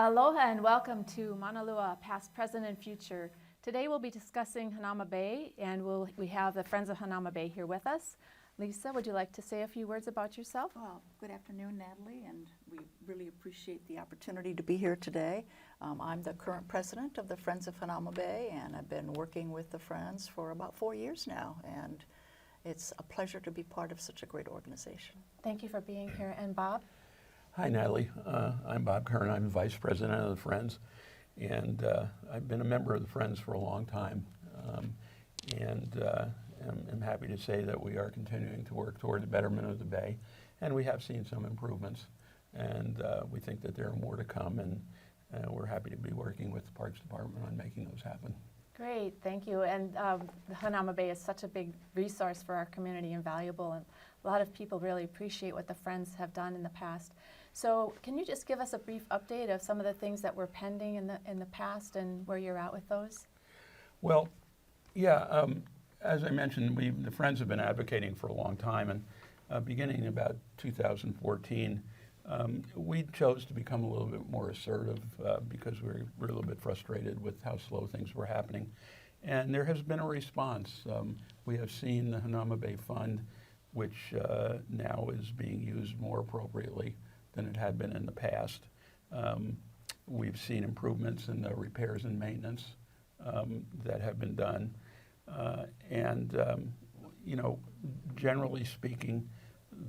Aloha and welcome to Maunalua, Past, Present, and Future. Today we'll be discussing Hanauma Bay, and we have the Friends of Hanauma Bay here with us. Lisa, would you like to say a few words about yourself? Well, good afternoon, Natalie, and we really appreciate the opportunity to be here today. I'm the current president of the Friends of Hanauma Bay, and I've been working with the Friends for about 4 years now, and it's a pleasure to be part of such a great organization. Thank you for being here. And Bob? Hi, Natalie. I'm Bob Kern. I'm Vice President of the Friends, and I've been a member of the Friends for a long time, I'm happy to say that we are continuing to work toward the betterment of the Bay, and we have seen some improvements, and we think that there are more to come, and we're happy to be working with the Parks Department on making those happen. Great, thank you. And the Hanauma Bay is such a big resource for our community and valuable, and a lot of people really appreciate what the Friends have done in the past. So can you just give us a brief update of some of the things that were pending in the past and where you're at with those? Well, yeah, as I mentioned, the Friends have been advocating for a long time, and beginning in about 2014, we chose to become a little bit more assertive because we were a little bit frustrated with how slow things were happening. And there has been a response. We have seen the Hanauma Bay Fund, which now is being used more appropriately than it had been in the past. We've seen improvements in the repairs and maintenance that have been done. You know, generally speaking,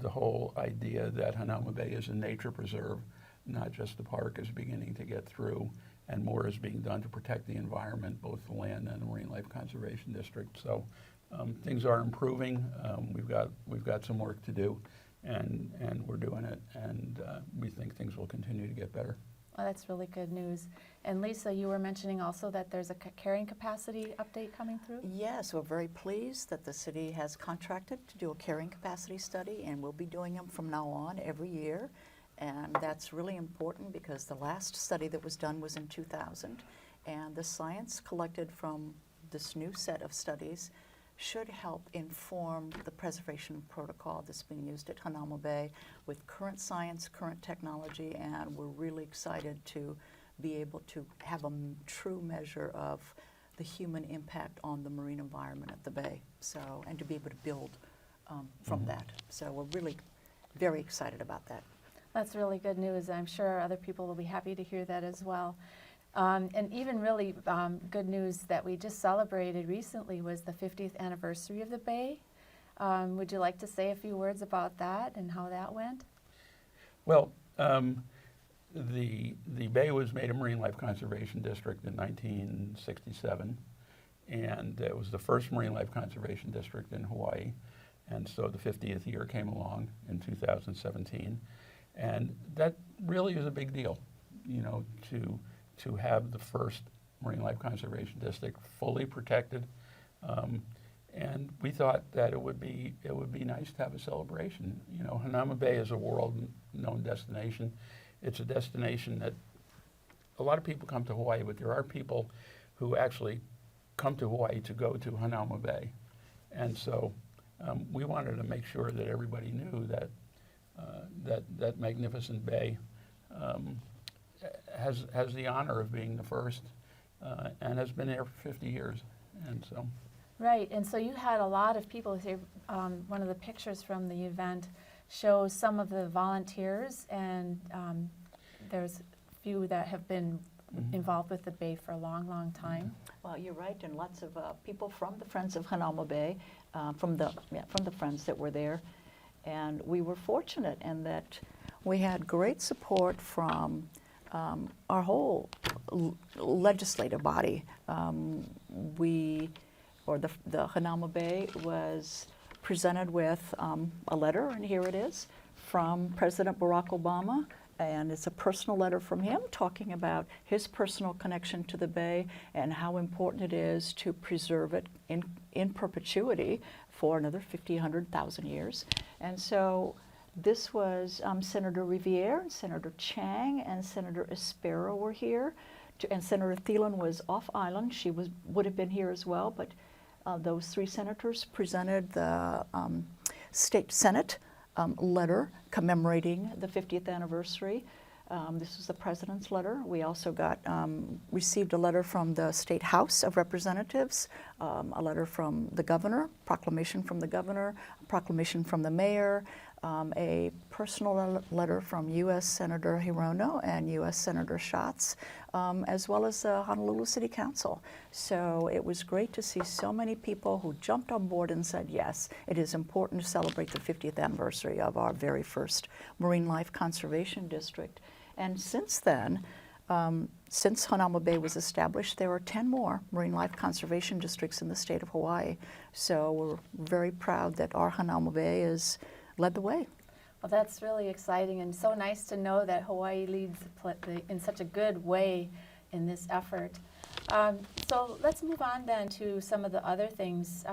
the whole idea that Hanauma Bay is a nature preserve, not just a park, is beginning to get through, and more is being done to protect the environment, both the land and the Marine Life Conservation District. So things are improving. We've got some work to do, and we're doing it, and we think things will continue to get better. Well, that's really good news. And Lisa, you were mentioning also that there's a carrying capacity update coming through? Yes, we're very pleased that the city has contracted to do a carrying capacity study, and we'll be doing them from now on every year. And that's really important because the last study that was done was in 2000, and the science collected from this new set of studies should help inform the preservation protocol that's being used at Hanauma Bay with current science, current technology, and we're really excited to be able to have a true measure of the human impact on the marine environment at the Bay, so, and to be able to build from that. So we're really very excited about that. That's really good news. I'm sure other people will be happy to hear that as well. And even really good news that we just celebrated recently was the 50th anniversary of the Bay. Would you like to say a few words about that and how that went? Well, the Bay was made a Marine Life Conservation District in 1967, and it was the first Marine Life Conservation District in Hawaii, and so the 50th year came along in 2017, and that really is a big deal, you know, to have the first Marine Life Conservation District fully protected, and we thought that it would be nice to have a celebration. You know, Hanauma Bay is a world-known destination. It's a destination that a lot of people come to Hawaii, but there are people who actually come to Hawaii to go to Hanauma Bay, and so we wanted to make sure that everybody knew that that magnificent bay has the honor of being the first and has been there for 50 years, and so. Right, and so you had a lot of people here. One of the pictures from the event shows some of the volunteers, and there's a few that have been involved with the Bay for a long, long time. Well, you're right, and lots of people from the Friends of Hanauma Bay, from the Friends that were there, and we were fortunate in that we had great support from our whole legislative body. The Hanauma Bay was presented with a letter, and here it is, from President Barack Obama, and it's a personal letter from him talking about his personal connection to the Bay and how important it is to preserve it in perpetuity for another 50, 100,000 years. And so this was Senator Riviere, Senator Chang, and Senator Espero were here, and Senator Thielen was off island. She would have been here as well, but those three senators presented the State Senate letter commemorating the 50th anniversary. This is the President's letter. We also received a letter from the State House of Representatives, a letter from the Governor, proclamation from the Governor, a proclamation from the Mayor, a personal letter from U.S. Senator Hirono and U.S. Senator Schatz, as well as the Honolulu City Council. So it was great to see so many people who jumped on board and said, yes, it is important to celebrate the 50th anniversary of our very first Marine Life Conservation District. And since then, since Hanauma Bay was established, there are 10 more Marine Life Conservation Districts in the state of Hawaii. So we're very proud that our Hanauma Bay has led the way. Well, that's really exciting and so nice to know that Hawaii leads in such a good way in this effort. So let's move on then to some of the other things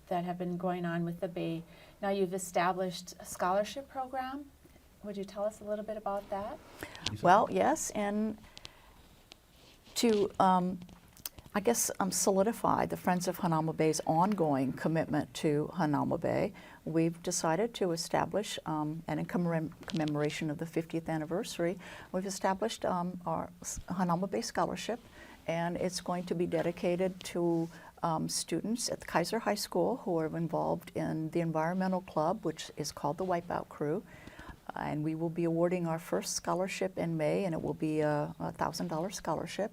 that have been going on with the Bay. Now you've established a scholarship program. Would you tell us a little bit about that? Well, yes, and to, I guess, solidify the Friends of Hanauma Bay's ongoing commitment to Hanauma Bay, we've decided to establish, and in commemoration of the 50th anniversary, we've established our Hanauma Bay Scholarship, and it's going to be dedicated to students at the Kaiser High School who are involved in the environmental club, which is called the Wipeout Crew. And we will be awarding our first scholarship in May, and it will be a $1,000 scholarship.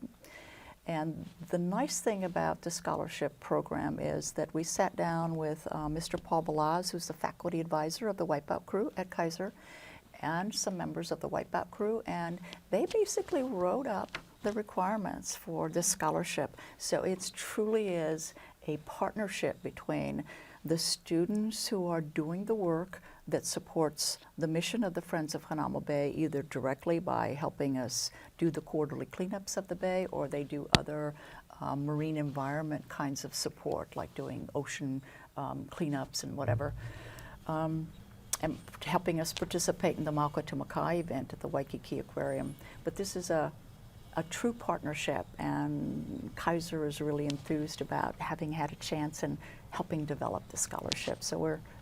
And the nice thing about the scholarship program is that we sat down with Mr. Paul Balaz, who's the faculty advisor of the Wipeout Crew at Kaiser, and some members of the Wipeout Crew, and they basically wrote up the requirements for this scholarship. So it truly is a partnership between the students who are doing the work that supports the mission of the Friends of Hanauma Bay, either directly by helping us do the quarterly cleanups of the bay, or they do other marine environment kinds of support, like doing ocean cleanups and whatever, and helping us participate in the Mauka to Makai event at the Waikiki Aquarium. But this is a true partnership, and Kaiser is really enthused about having had a chance and helping develop the scholarship. So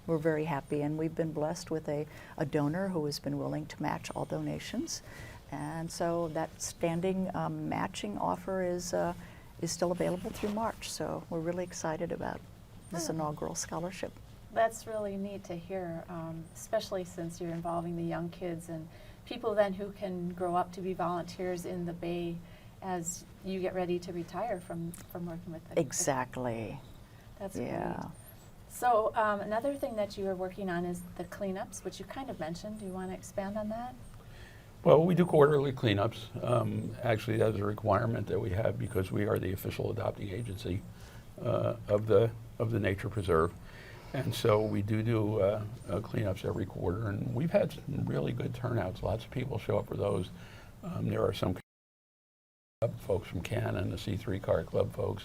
we're very happy, and we've been blessed with a donor who has been willing to match all donations. And so that standing matching offer is still available through March. So we're really excited about this inaugural scholarship. That's really neat to hear, especially since you're involving the young kids and people then who can grow up to be volunteers in the Bay as you get ready to retire from working with them. Exactly. That's yeah. great. So another thing that you are working on is the cleanups, which you kind of mentioned. Do you want to expand on that? Well, we do quarterly cleanups. Actually, that's a requirement that we have because we are the official adopting agency of the nature preserve. And so we do cleanups every quarter, and we've had some really good turnouts. Lots of people show up for those. There are some folks from Cannon, the C3 Car Club folks,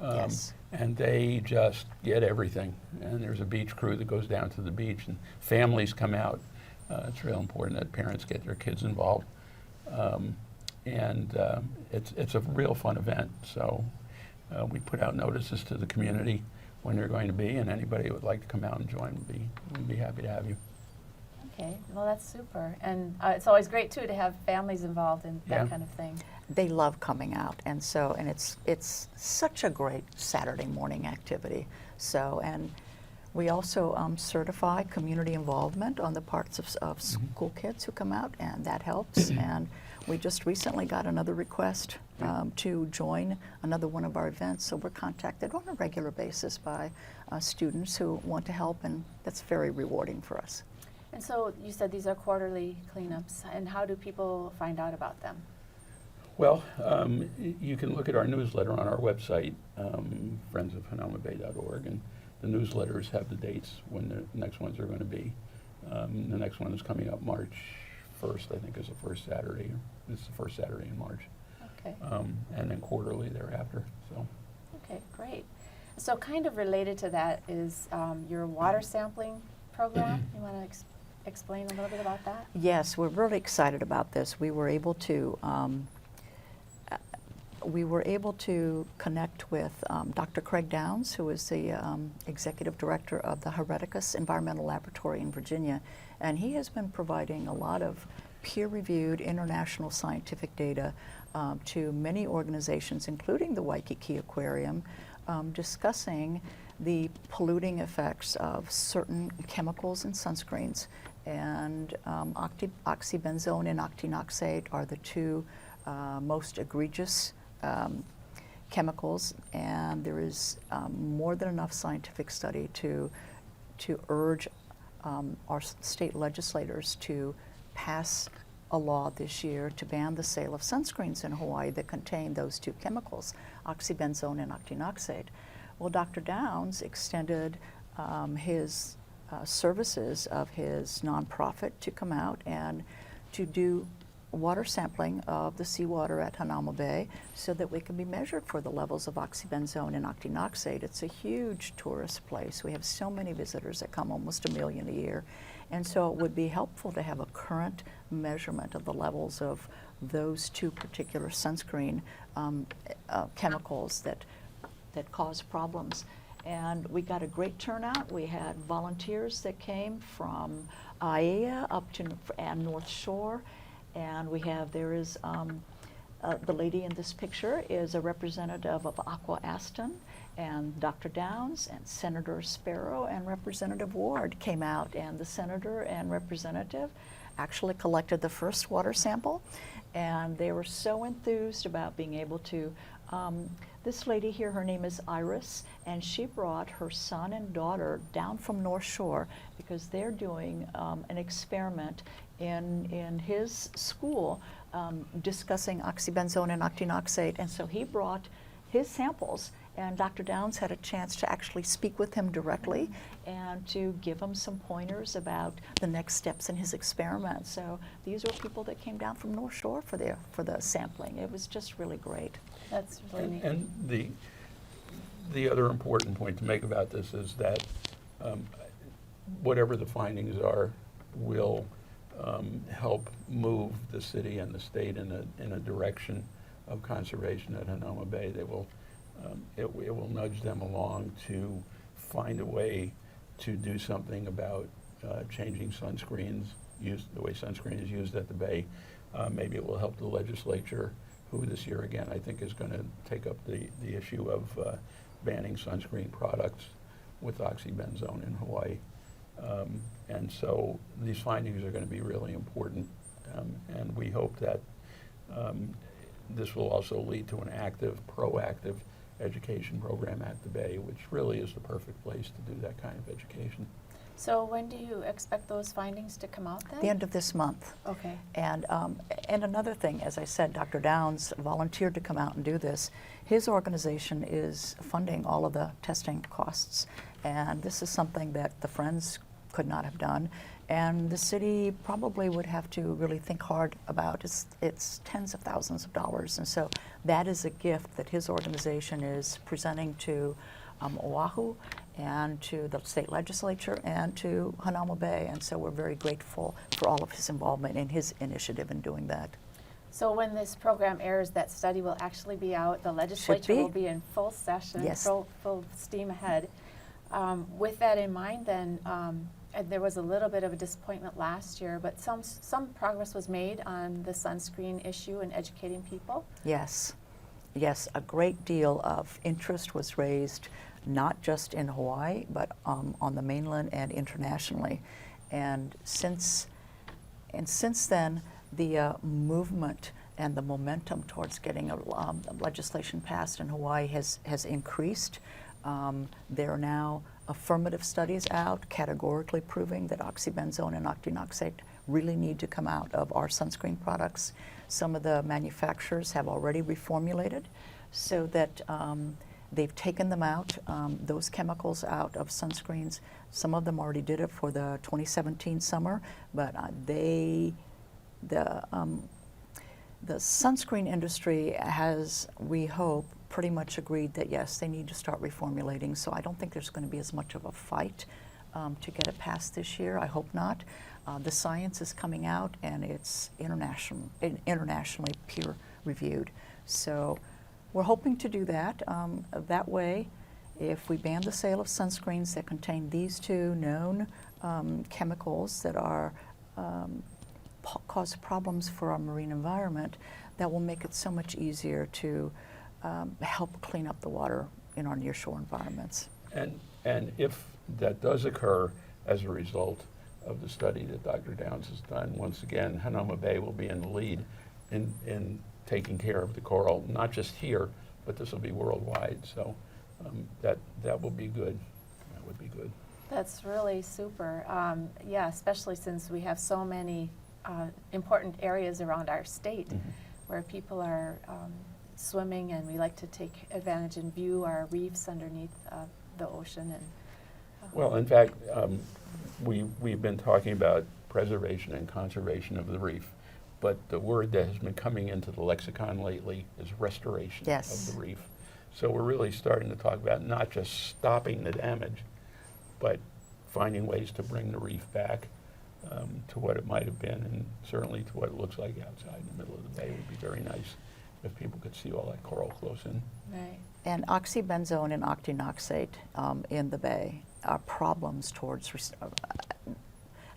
Yes. and they just get everything. And there's a beach crew that goes down to the beach, and families come out. It's real important that parents get their kids involved, and it's a real fun event. So we put out notices to the community when they're going to be, and anybody who would like to come out and join we'd be happy to have you. Okay, well that's super. And it's always great too to have families involved in that kind of thing. They love coming out, and it's such a great Saturday morning activity. So, and we also certify community involvement on the parts of school kids who come out, and that helps. And we just recently got another request to join another one of our events, so we're contacted on a regular basis by students who want to help, and that's very rewarding for us. And so you said these are quarterly cleanups, and how do people find out about them? Well, you can look at our newsletter on our website, friendsofhanaumabay.org, and the newsletters have the dates when the next ones are going to be. The next one is coming up March 1st, I think is the first Saturday. It's the first Saturday in March. Okay. And then quarterly thereafter. So. Okay, great. So kind of related to that is your water sampling program. You want to explain a little bit about that? Yes, we're really excited about this. We were able to connect with Dr. Craig Downs, who is the executive director of the Hereticus Environmental Laboratory in Virginia, and he has been providing a lot of peer-reviewed international scientific data to many organizations, including the Waikiki Aquarium, discussing the polluting effects of certain chemicals in sunscreens. And oxybenzone and octinoxate are the two most egregious chemicals, and there is more than enough scientific study to urge our state legislators to pass a law this year to ban the sale of sunscreens in Hawaii that contain those two chemicals, oxybenzone and octinoxate. Well, Dr. Downs extended his services of his nonprofit to come out and to do water sampling of the seawater at Hanauma Bay so that we can be measured for the levels of oxybenzone and octinoxate. It's a huge tourist place. We have so many visitors that come, almost 1 million a year. And so it would be helpful to have a current measurement of the levels of those two particular sunscreen chemicals that cause problems. And we got a great turnout. We had volunteers that came from Aiea up to and North Shore. And there is the lady in this picture is a representative of Aqua Aston, and Dr. Downs and Senator Sparrow and Representative Ward came out, and the senator and representative actually collected the first water sample, and they were so enthused about being able to. This lady here, her name is Iris, and she brought her son and daughter down from North Shore because they're doing an experiment in his school discussing oxybenzone and octinoxate, and so he brought his samples, and Dr. Downs had a chance to actually speak with him directly and to give him some pointers about the next steps in his experiment. So these were people that came down from North Shore for the sampling. It was just really great. That's really neat. And the other important point to make about this is that whatever the findings are will help move the city and the state in a direction of conservation at Hanauma Bay. They will, it will nudge them along to find a way to do something about changing sunscreens, the way sunscreen is used at the Bay. Maybe it will help the legislature, who this year again I think is going to take up the issue of banning sunscreen products with oxybenzone in Hawaii. And so these findings are going to be really important, and we hope that this will also lead to an active, proactive education program at the Bay, which really is the perfect place to do that kind of education. So when do you expect those findings to come out then? The end of this month. Okay. And another thing, as I said, Dr. Downs volunteered to come out and do this. His organization is funding all of the testing costs, and this is something that the Friends could not have done, and the city probably would have to really think hard about. It's tens of thousands of dollars, and so that is a gift that his organization is presenting to Oahu and to the state legislature and to Hanauma Bay, and so we're very grateful for all of his involvement in his initiative in doing that. So when this program airs, that study will actually be out. The legislature will be in full session, Yes. full steam ahead. With that in mind, then, there was a little bit of a disappointment last year, but some progress was made on the sunscreen issue and educating people. Yes, yes, a great deal of interest was raised, not just in Hawaii, but on the mainland and internationally. And since then, the movement and the momentum towards getting legislation passed in Hawaii has increased. There are now affirmative studies out categorically proving that oxybenzone and octinoxate really need to come out of our sunscreen products. Some of the manufacturers have already reformulated so that they've taken them out, those chemicals out of sunscreens. Some of them already did it for the 2017 summer, but the sunscreen industry has, we hope, pretty much agreed that yes, they need to start reformulating. So I don't think there's going to be as much of a fight to get it passed this year. I hope not. The science is coming out, and it's internationally peer reviewed. So we're hoping to do that. That way, if we ban the sale of sunscreens that contain these two known chemicals that are cause problems for our marine environment, that will make it so much easier to help clean up the water in our nearshore environments. And if that does occur as a result of the study that Dr. Downs has done, once again, Hanauma Bay will be in the lead in taking care of the coral, not just here, but this will be worldwide. So that will be good. That would be good. That's really super. Yeah, especially since we have so many important areas around our state where people are swimming, and we like to take advantage and view our reefs underneath the ocean. And Well, in fact, we've been talking about preservation and conservation of the reef, but the word that has been coming into the lexicon lately is restoration Yes. of the reef. So we're really starting to talk about not just stopping the damage, but finding ways to bring the reef back to what it might have been, and certainly to what it looks like outside in the middle of the bay. It would be very nice if people could see all that coral close in. right. And oxybenzone and octinoxate in the bay are problems towards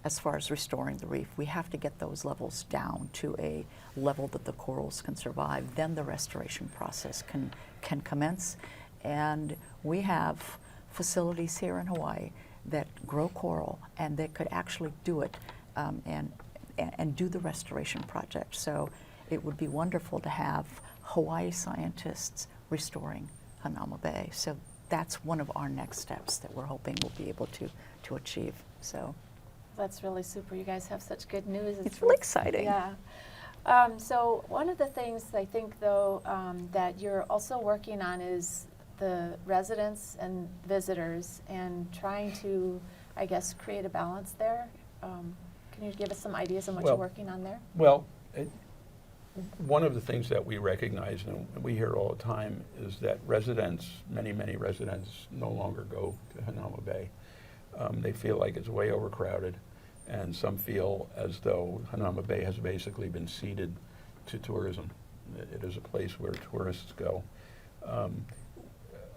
as far as restoring the reef. We have to get those levels down to a level that the corals can survive. Then the restoration process can commence. And we have facilities here in Hawaii that grow coral, and they could actually do it and do the restoration project. So it would be wonderful to have Hawaii scientists restoring Hanauma Bay. So that's one of our next steps that we're hoping we'll be able to achieve. So That's really super. You guys have such good news. it's really exciting. Yeah. So one of the things I think, though, that you're also working on is the residents and visitors, and trying to, I guess, create a balance there. Can you give us some ideas on what you're working on there? Well, one of the things that we recognize, and we hear all the time, is that residents, many residents, no longer go to Hanauma Bay. They feel like it's way overcrowded, and some feel as though Hanauma Bay has basically been ceded to tourism. It is a place where tourists go.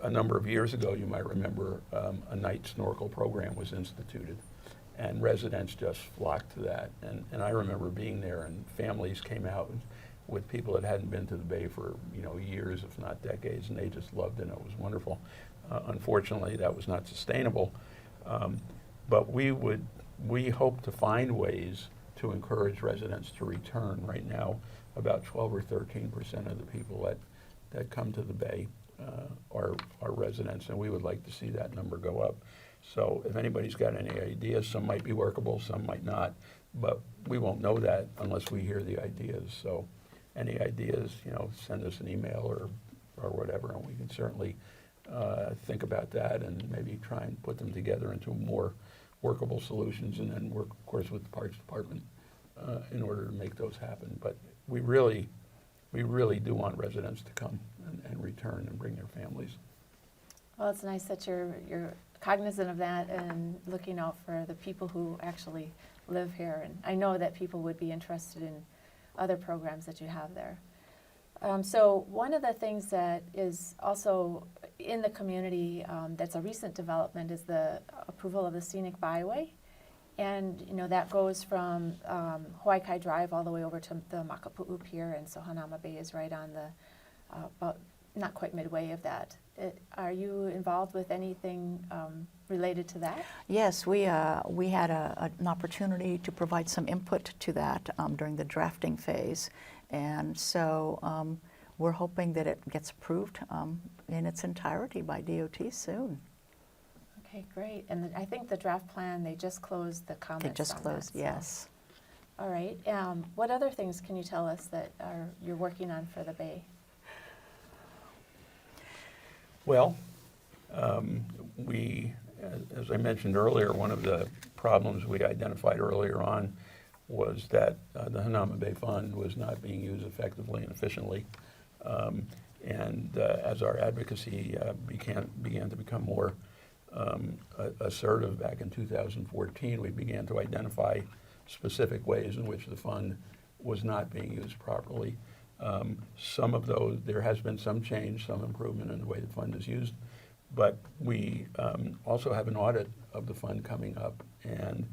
A number of years ago, you might remember, a night snorkel program was instituted, and residents just flocked to that. And I remember being there, and families came out with people that hadn't been to the bay for years, if not decades, and they just loved it, and it was wonderful. Unfortunately, that was not sustainable. But we hope to find ways to encourage residents to return. Right now, about 12 or 13% of the people that come to the bay are residents, and we would like to see that number go up. So if anybody's got any ideas, some might be workable, some might not, but we won't know that unless we hear the ideas. So any ideas, send us an email or whatever, and we can certainly think about that and maybe try and put them together into more workable solutions, and then work, of course, with the Parks Department in order to make those happen. But we really do want residents to come and return and bring their families. Well, it's nice that you're cognizant of that and looking out for the people who actually live here. And I know that people would be interested in other programs that you have there. So one of the things that is also in the community that's a recent development is the approval of the Scenic Byway. And that goes from Hawaii Kai Drive all the way over to the Makapu'u Pier, and so Hanauma Bay is right on the, about not quite midway of that. Are you involved with anything related to that? Yes, we had an opportunity to provide some input to that during the drafting phase, and so we're hoping that it gets approved in its entirety by DOT soon. Okay, great. And I think the draft plan, they just closed the comments It just on closed, that, so. yes. All right. What other things can you tell us that you're working on for the Bay? Well, as I mentioned earlier, one of the problems we identified earlier on was that the Hanauma Bay Fund was not being used effectively and efficiently. As our advocacy began to become more assertive back in 2014, we began to identify specific ways in which the fund was not being used properly. Some of those, there has been some change, some improvement in the way the fund is used, but we also have an audit of the fund coming up, and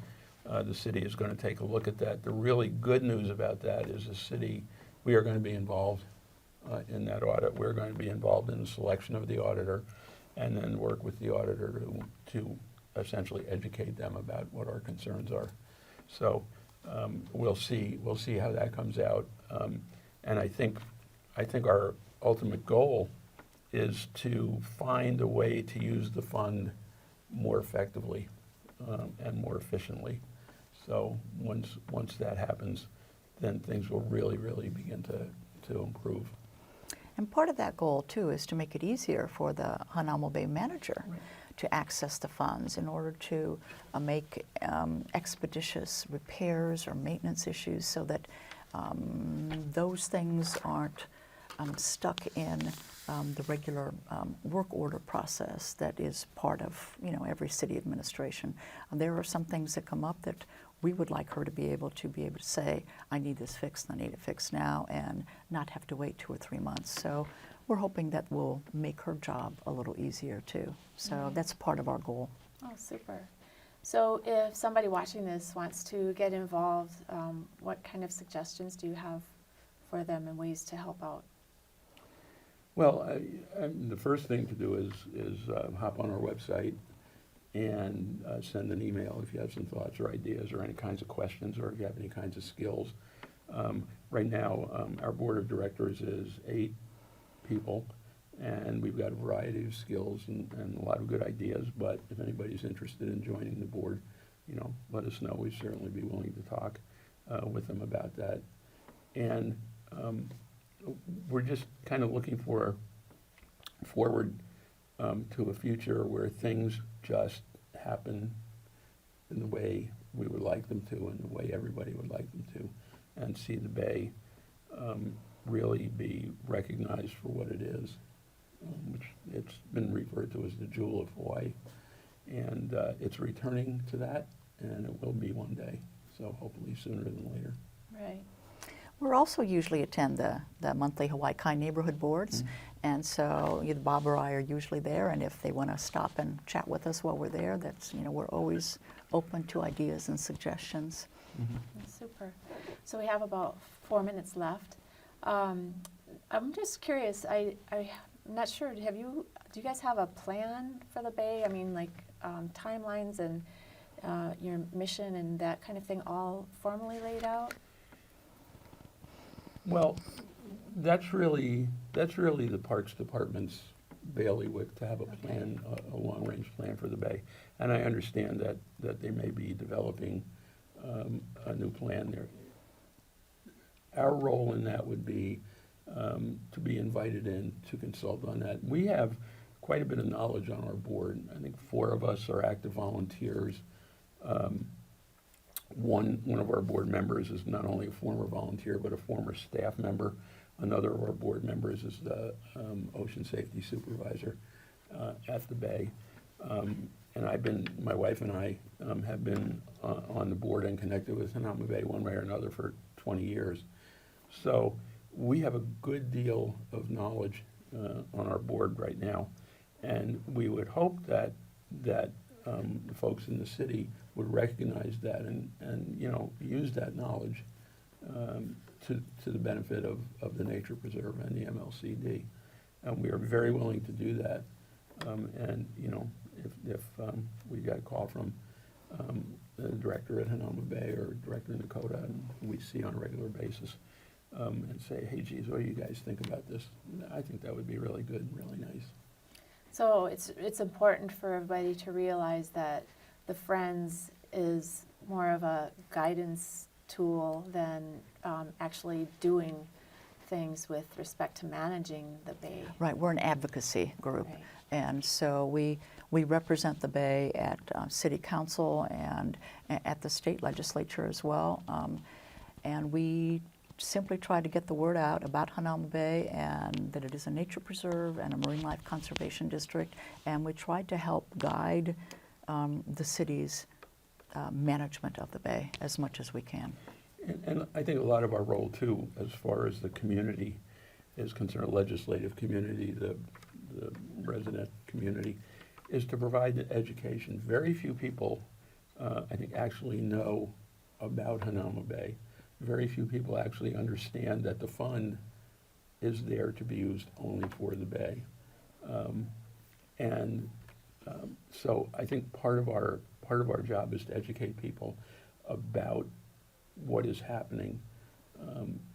the city is going to take a look at that. The really good news about that is the city, we are going to be involved in that audit. We're going to be involved in the selection of the auditor and then work with the auditor to essentially educate them about what our concerns are. So we'll see how that comes out. And I think our ultimate goal is to find a way to use the fund more effectively and more efficiently. So once that happens, then things will really begin to improve. And part of that goal, too, is to make it easier for the Hanauma Bay manager to access the funds in order to make expeditious repairs or maintenance issues so that those things aren't stuck in the regular work order process that is part of every city administration. There are some things that come up that we would like her to be able to say, I need this fixed, I need it fixed now, and not have to wait 2 or 3 months. So we're hoping that will make her job a little easier too. So that's part of our goal. Oh, super. So if somebody watching this wants to get involved, what kind of suggestions do you have for them and ways to help out? Well, the first thing to do is hop on our website and send an email if you have some thoughts or ideas or any kinds of questions or if you have any kinds of skills. Right now, our board of directors is 8 people, and we've got a variety of skills and a lot of good ideas, but if anybody's interested in joining the board, let us know. We'd certainly be willing to talk with them about that. And we're just kind of looking forward to a future where things just happen in the way we would like them to and the way everybody would like them to, and see the Bay really be recognized for what it is, which it's been referred to as the jewel of Hawaii. And it's returning to that, and it will be one day, so hopefully sooner than later. Right. We're also usually attend the monthly Hawaii Kai neighborhood boards, and so either Bob or I are usually there, and if they want to stop and chat with us while we're there, that's, we're always open to ideas and suggestions. Super. So we have about 4 minutes left. I'm just curious, I'm not sure, do you guys have a plan for the Bay? I mean, like timelines and your mission and that kind of thing all formally laid out? Well, that's really the Parks Department's bailiwick to have a plan, a long-range plan for the Bay. And I understand that they may be developing a new plan there. Our role in that would be to be invited in to consult on that. We have quite a bit of knowledge on our board. I think 4 of us are active volunteers. One of our board members is not only a former volunteer, but a former staff member. Another of our board members is the ocean safety supervisor at the Bay. And my wife and I have been on the board and connected with Hanauma Bay one way or another for 20 years. So we have a good deal of knowledge on our board right now. And we would hope that the folks in the city would recognize that and use that knowledge to the benefit of the nature preserve and the MLCD. And we are very willing to do that. And if we got a call from the director at Hanauma Bay or Director Nakota, and we see on a regular basis, and say, hey, geez, what do you guys think about this? I think that would be really good and really nice. So it's important for everybody to realize that the Friends is more of a guidance tool than actually doing things with respect to managing the Bay. Right, we're an advocacy group, Right. and so we represent the Bay at City Council and at the state legislature as well, and we simply try to get the word out about Hanauma Bay and that it is a nature preserve and a marine life conservation district, and we try to help guide the city's management of the Bay as much as we can. And I think a lot of our role too, as far as the community is concerned, legislative community, the resident community, is to provide the education. Very few people I think, actually know about Hanauma Bay. Very few people actually understand that the fund is there to be used only for the bay. So I think part of our job is to educate people about what is happening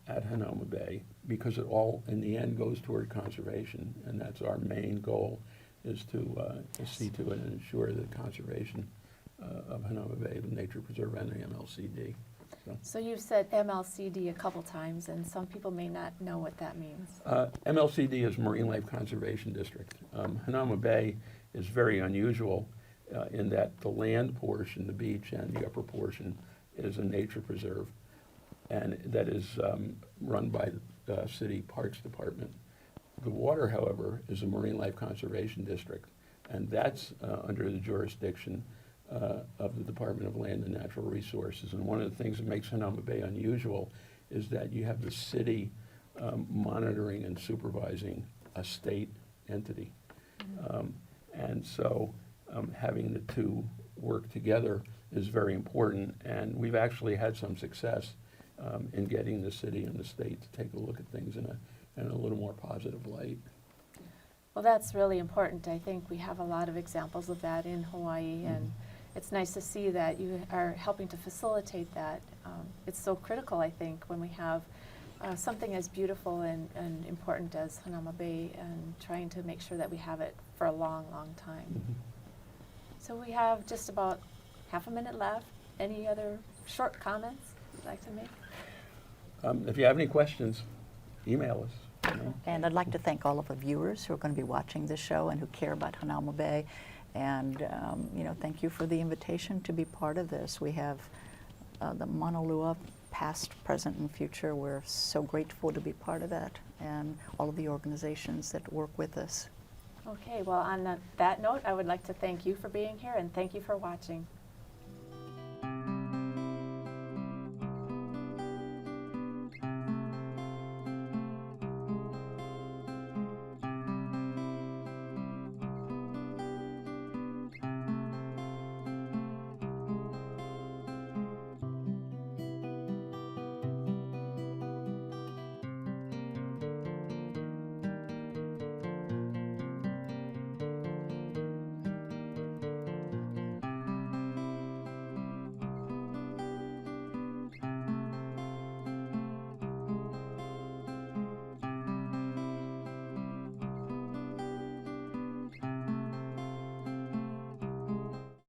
at Hanauma Bay, because it all, in the end, goes toward conservation, and that's our main goal, is to see to it and ensure the conservation of Hanauma Bay, the nature preserve, and the MLCD. So you've said MLCD a couple times, and some people may not know what that means. MLCD is Marine Life Conservation District. Hanauma Bay is very unusual in that the land portion, the beach, and the upper portion is a nature preserve, and that is run by the City Parks Department. The water, however, is a Marine Life Conservation District, and that's under the jurisdiction of the Department of Land and Natural Resources. And one of the things that makes Hanauma Bay unusual is that you have the city monitoring and supervising a state entity. And so having the two work together is very important, and we've actually had some success in getting the city and the state to take a look at things in a little more positive light. Well, that's really important. I think we have a lot of examples of that in Hawaii, and it's nice to see that you are helping to facilitate that. It's so critical, I think, when we have something as beautiful and important as Hanauma Bay, and trying to make sure that we have it for a long, long time. So we have just about half a minute left. Any other short comments you'd like to make? If you have any questions, email us. And I'd like to thank all of the viewers who are going to be watching this show and who care about Hanauma Bay. And thank you for the invitation to be part of this. We have the Maunalua, past, present, and future. We're so grateful to be part of that, and all of the organizations that work with us. Okay, well, on that note, I would like to thank you for being here, and thank you for watching.